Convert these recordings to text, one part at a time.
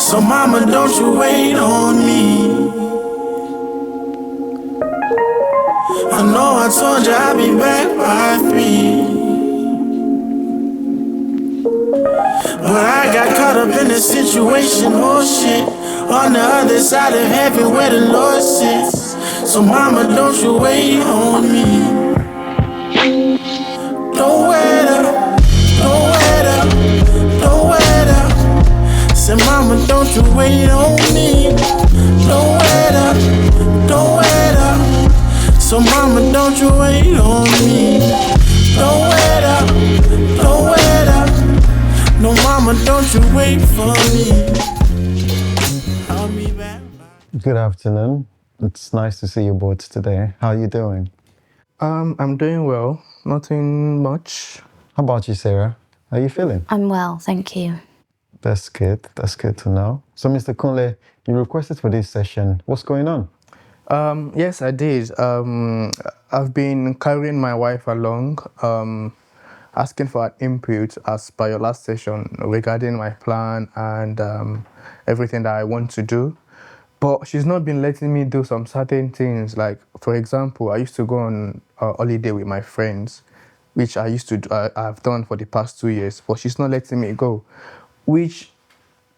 So mama, don't you wait on me. I know I told you I'd be back by 3, but I got caught up in the situation, oh shit. On the other side of heaven where the Lord sits. So mama, don't you wait on me. Don't wait up, don't wait up, don't wait up. Say mama, don't you wait on me. Don't wait up, don't wait up. So mama, don't you wait on me. Don't wait up, don't wait up. No mama, don't you wait for me. I'll be back. Good afternoon. It's nice to see you both today. How are you doing? I'm doing well. Nothing much. How about you, Sarah? How are you feeling? I'm well, thank you. That's good. That's good to know. So, Mr. Kunle, you requested for this session. What's going on? Yes, I did. I've been carrying my wife along, asking for an input as per your last session regarding my plan and everything that I want to do. But she's not been letting me do some certain things. Like, for example, I used to go on a holiday with my friends, which I used to do, I've done for the past 2 years, but she's not letting me go, which,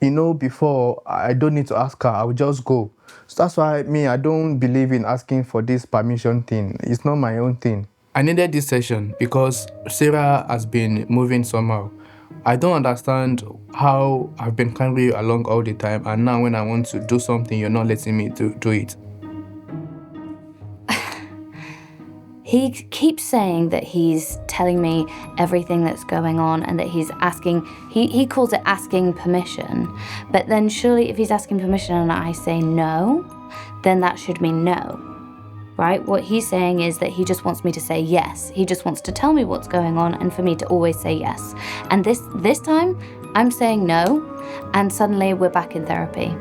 you know, before I don't need to ask her, I will just go. So that's why I don't believe in asking for this permission thing. It's not my own thing. I needed this session because Sarah has been moving somehow. I don't understand how I've been carrying you along all the time, and now when I want to do something, you're not letting me do it. He keeps saying that he's telling me everything that's going on and that he's asking, he calls it asking permission. But then surely if he's asking permission and I say no, then that should mean no, right? What he's saying is that he just wants me to say yes. He just wants to tell me what's going on and for me to always say yes. And this time, I'm saying no, and suddenly we're back in therapy.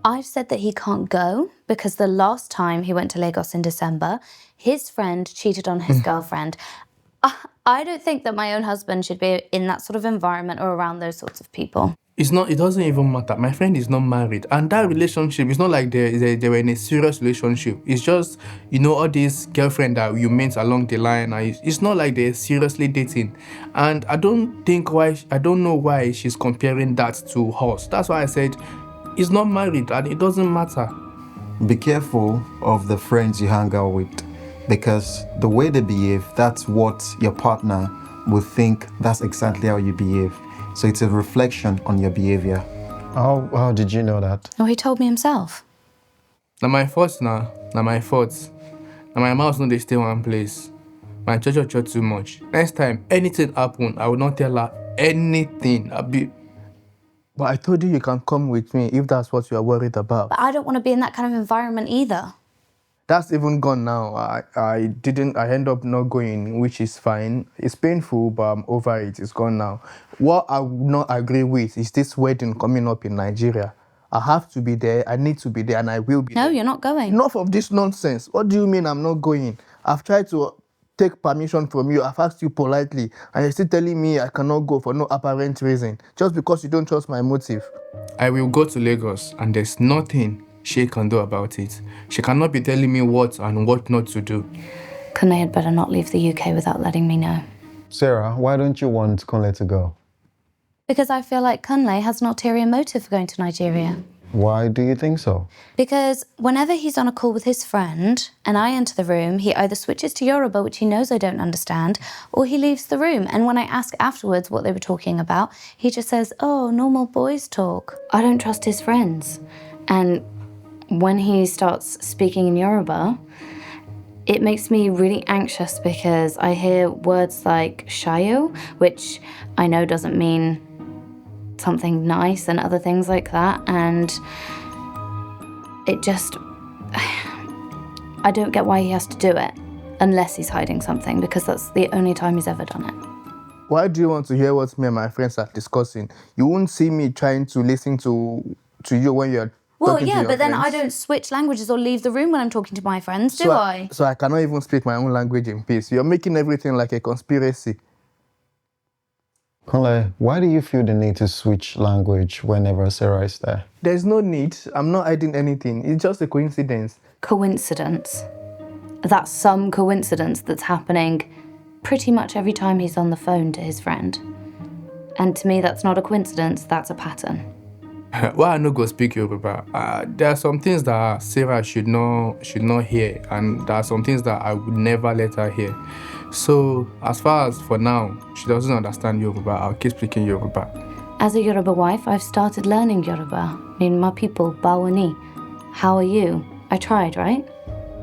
I've said that he can't go because the last time he went to Lagos in December, his friend cheated on his girlfriend. I don't think that my own husband should be in that sort of environment or around those sorts of people. It doesn't even matter. My friend is not married, and that relationship, it's not like they were in a serious relationship. It's just, you know, all these girlfriend that you met along the line, and it's not like they're seriously dating. And I don't know why she's comparing that to us. That's why I said he's not married and it doesn't matter. Be careful of the friends you hang out with, because the way they behave, that's what your partner will think that's exactly how you behave. So it's a reflection on your behavior. How did you know that? Oh, he told me himself. Now my fault now. Now my fault. Now my mouth no dey stay one place. My church too much. Next time anything happen, I will not tell her anything. But I told you can come with me if that's what you are worried about. But I don't want to be in that kind of environment either. That's even gone now. I end up not going, which is fine. It's painful, but I'm over it. It's gone now. What I would not agree with is this wedding coming up in Nigeria. I have to be there, I need to be there, and I will be there. No, you're not going. Enough of this nonsense. What do you mean I'm not going? I've tried to take permission from you. I've asked you politely, and you're still telling me I cannot go for no apparent reason, just because you don't trust my motive. I will go to Lagos, and there's nothing she can do about it. She cannot be telling me what and what not to do. Kunle had better not leave the UK without letting me know. Sarah, why don't you want Kunle to go? Because I feel like Kunle has an ulterior motive for going to Nigeria. Why do you think so? Because whenever he's on a call with his friend and I enter the room, he either switches to Yoruba, which he knows I don't understand, or he leaves the room. And when I ask afterwards what they were talking about, he just says, oh, normal boys talk. I don't trust his friends. And when he starts speaking in Yoruba, it makes me really anxious because I hear words like shayo, which I know doesn't mean something nice, and other things like that, and it just, I don't get why he has to do it unless he's hiding something, because that's the only time he's ever done it. Why do you want to hear what me and my friends are discussing? You won't see me trying to listen to you when you're talking to your but then friends. I don't switch languages or leave the room when I'm talking to my friends, do I? So I cannot even speak my own language in peace. You're making everything like a conspiracy. Kunle, why do you feel the need to switch language whenever Sarah is there? There's no need. I'm not hiding anything. It's just a coincidence. Coincidence. That's some coincidence that's happening pretty much every time he's on the phone to his friend. And to me, that's not a coincidence, that's a pattern. Why I no go speak Yoruba? There are some things that Sarah should not hear, and there are some things that I would never let her hear. So as far as for now, she doesn't understand Yoruba, I'll keep speaking Yoruba. As a Yoruba wife, I've started learning Yoruba. My people, Bawani. How are you? I tried, right?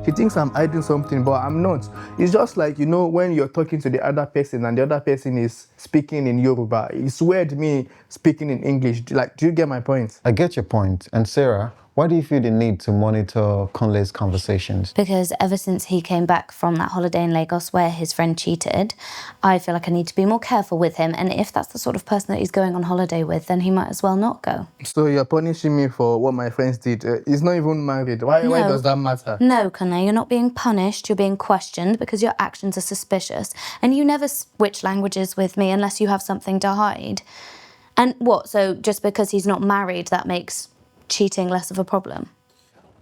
She thinks I'm hiding something, but I'm not. It's just like, when you're talking to the other person and the other person is speaking in Yoruba. It's weird me speaking in English. Like, do you get my point? I get your point. And Sarah, why do you feel the need to monitor Kunle's conversations? Because ever since he came back from that holiday in Lagos where his friend cheated, I feel like I need to be more careful with him. And if that's the sort of person that he's going on holiday with, then he might as well not go. So you're punishing me for what my friends did. He's not even married. Why does that matter? No, Kunle, you're not being punished. You're being questioned because your actions are suspicious. And you never switch languages with me unless you have something to hide. And what? So just because he's not married, that makes cheating less of a problem?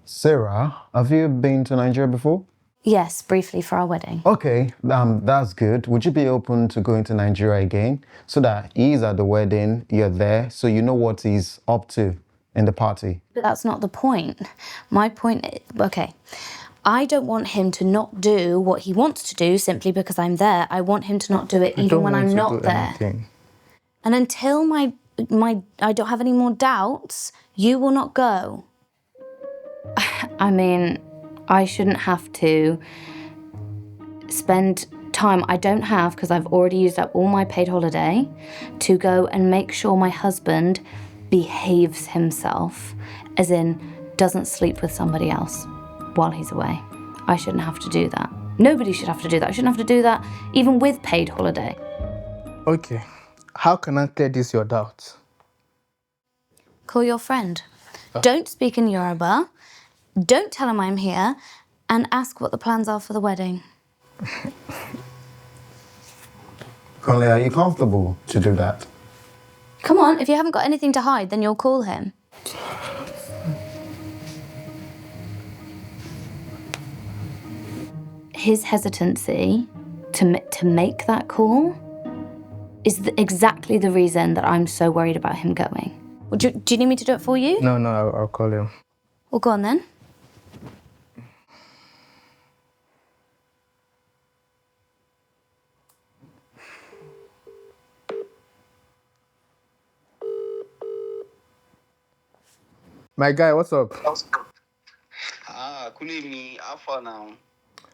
Sarah, have you been to Nigeria before? Yes, briefly for our wedding. Okay, that's good. Would you be open to going to Nigeria again so that he's at the wedding, you're there, so you know what he's up to in the party? But that's not the point. My point is, okay, I don't want him to not do what he wants to do simply because I'm there. I want him to not do it even when I'm not there. Anything. And until I don't have any more doubts, you will not go. I mean, I shouldn't have to spend time I don't have, because I've already used up all my paid holiday, to go and make sure my husband behaves himself, as in doesn't sleep with somebody else while he's away. I shouldn't have to do that. Nobody should have to do that. I shouldn't have to do that even with paid holiday. Okay, how can I clear this your doubts? Call your friend. Don't speak in Yoruba. Don't tell him I'm here, and ask what the plans are for the wedding. Kunle, are you comfortable to do that? Come on, if you haven't got anything to hide, then you'll call him. His hesitancy to make that call is exactly the reason that I'm so worried about him going. Well, do you need me to do it for you? No, I'll call him. Well, go on then. My guy, what's up? Kunle me, how far now?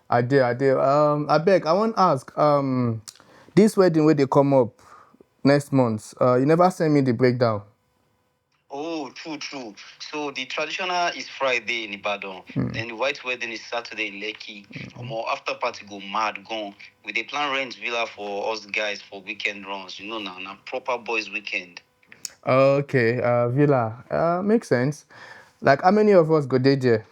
I did. I beg, I want to ask, this wedding where they come up next month, you never sent me the breakdown. Oh, true. So the traditional is Friday in Ibadan. Then the white wedding is Saturday in Lekki. After party go mad, gone. We dey plan rent villa for us guys for weekend runs. Now proper boys weekend. Okay, villa. Makes sense. Like, how many of us go there?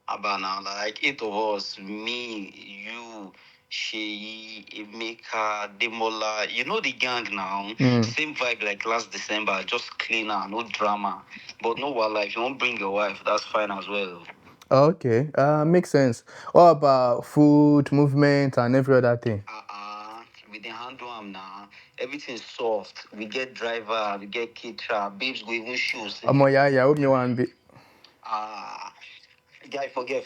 About now, like 8 of us, me, you, Sheyi, Emeka, Demola. You know the gang now. Same vibe like last December, just cleaner, no drama. But no wildlife. If you won't bring your wife, that's fine as well. Okay, makes sense. What about food, movement, and every other thing? We didn't handle them now. Everything's soft. We get driver, we get caterer, babes go even shoes. Yeah, hope me one be. Guy, forget.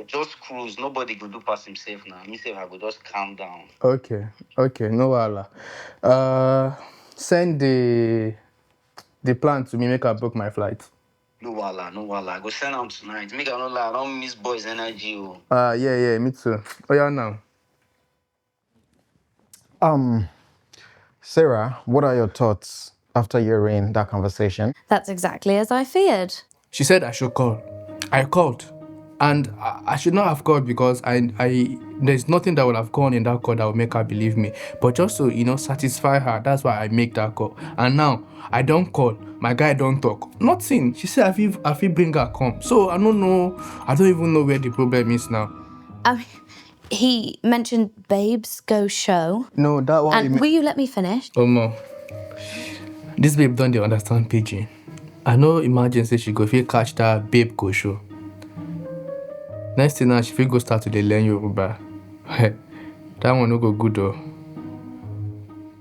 Just cruise. Nobody go do pass himself now. Me say I go just calm down. Okay, no wala. Send the plan to me, make I book my flight. No wala. I go send them tonight. Make I not lie, I don't miss boys' energy. Yeah, me too. Oh yeah, now. Sarah, what are your thoughts after hearing that conversation? That's exactly as I feared. She said I should call. I called. And I should not have called because there's nothing that would have gone in that call that would make her believe me. But just to, satisfy her, that's why I make that call. And now, I don't call. My guy don't talk. Nothing. She said I feel bring her come. So, I don't know. I don't even know where the problem is now. He mentioned babes go show. No, that one. And will you let me finish? No. This babe don't dey understand pidgin. I know imagine say she go fit catch that babe go show. Next thing now, she fit go start to dey learn Yoruba. That one no go good though.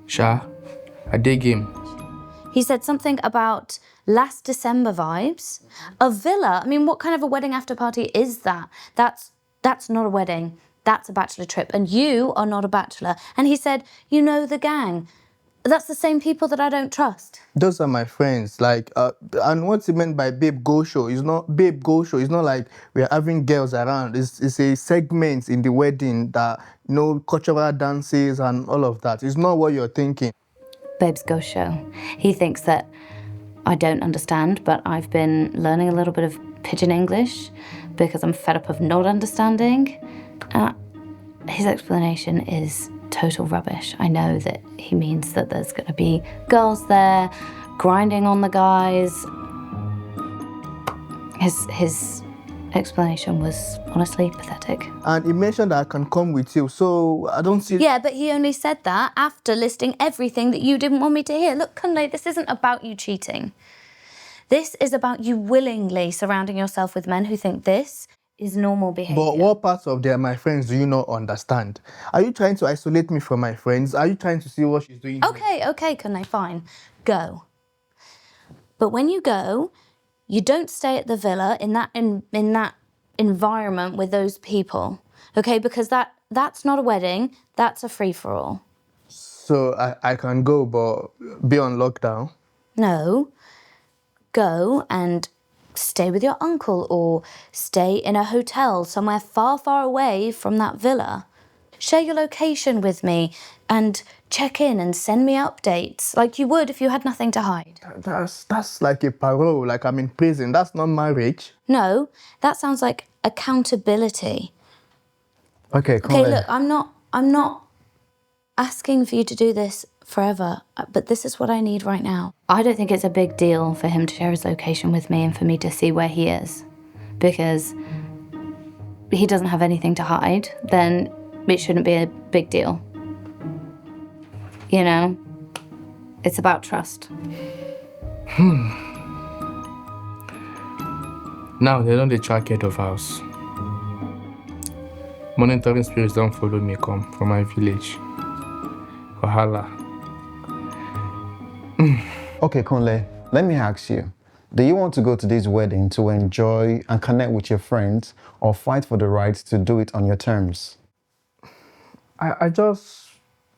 Sha, I dey game. He said something about last December vibes. A villa. I mean, what kind of a wedding after party is that? That's not a wedding. That's a bachelor trip. And you are not a bachelor. And he said, you know the gang. That's the same people that I don't trust. Those are my friends. Like, and what's he meant by babe go show? It's not babe go show. It's not like we're having girls around. It's a segment in the wedding that, you know, cultural dances and all of that. It's not what you're thinking. Babe's Go Show. He thinks that I don't understand, but I've been learning a little bit of pidgin English because I'm fed up of not understanding. His explanation is total rubbish. I know that he means that there's going to be girls there grinding on the guys. His explanation was honestly pathetic. And he mentioned that I can come with you, so I don't see... Yeah, but he only said that after listing everything that you didn't want me to hear. Look, Kunle, this isn't about you cheating. This is about you willingly surrounding yourself with men who think this is normal behavior. But what parts of my friends do you not understand? Are you trying to isolate me from my friends? Are you trying to see what she's doing? Okay, Kunle, fine. Go. But when you go, you don't stay at the villa in that environment with those people, okay? Because that's not a wedding, that's a free-for-all. So I can go, but be on lockdown? No. Go and stay with your uncle or stay in a hotel somewhere far, far away from that villa. Share your location with me and check in and send me updates like you would if you had nothing to hide. That's like a parole, like I'm in prison. That's not marriage. No, that sounds like accountability. Okay, Kolawole. Okay, look, I'm not asking for you to do this forever, but this is what I need right now. I don't think it's a big deal for him to share his location with me and for me to see where he is, because he doesn't have anything to hide. Then it shouldn't be a big deal. You know, it's about trust. Now they don't dey track head of house. Monitoring spirits don't follow me come from my village. Wahala. Okay, Kunle, let me ask you. Do you want to go to this wedding to enjoy and connect with your friends or fight for the right to do it on your terms? I just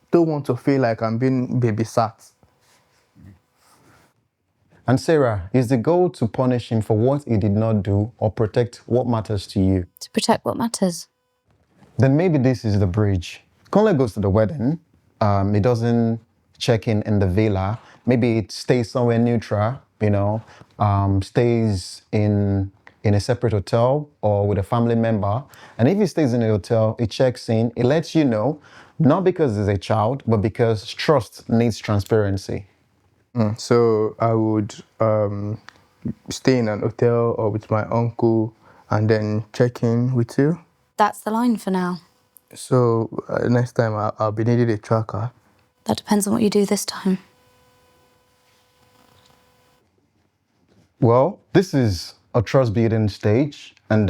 don't want to feel like I'm being babysat. And Sarah, is the goal to punish him for what he did not do or protect what matters to you? To protect what matters. Then maybe this is the bridge. Kunle goes to the wedding. He doesn't check in the villa. Maybe it stays somewhere neutral, you know, stays in a separate hotel or with a family member. And if he stays in a hotel, he checks in, he lets you know, not because he's a child, but because trust needs transparency. So I would stay in an hotel or with my uncle and then check in with you. That's the line for now. So next time I'll be needing a tracker. That depends on what you do this time. Well, this is a trust-building stage. And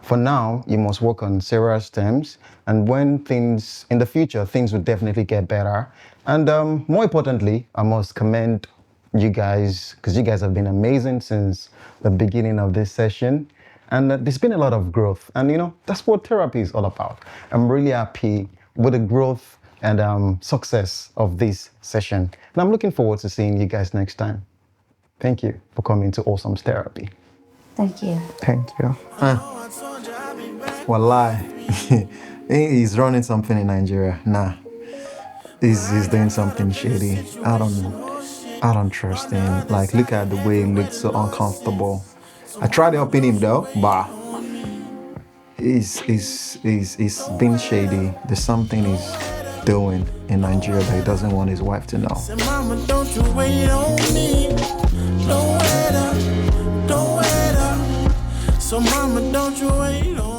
for now, you must work on Sarah's terms. And when things, in the future, things will definitely get better. And more importantly, I must commend you guys, because you guys have been amazing since the beginning of this session. And there's been a lot of growth. And, you know, that's what therapy is all about. I'm really happy with the growth and success of this session. And I'm looking forward to seeing you guys next time. Thank you for coming to Awesome's Therapy. Thank you. Thank you. Wallahi, he's running something in Nigeria. Nah, he's doing something shady. I don't trust him. Like, look at the way he looks so uncomfortable. I tried helping him though, but he's being shady. There's something he's doing in Nigeria that he doesn't want his wife to know. Say, mama, don't you wait on me. Don't wait up, don't wait up. So mama, don't you wait on me.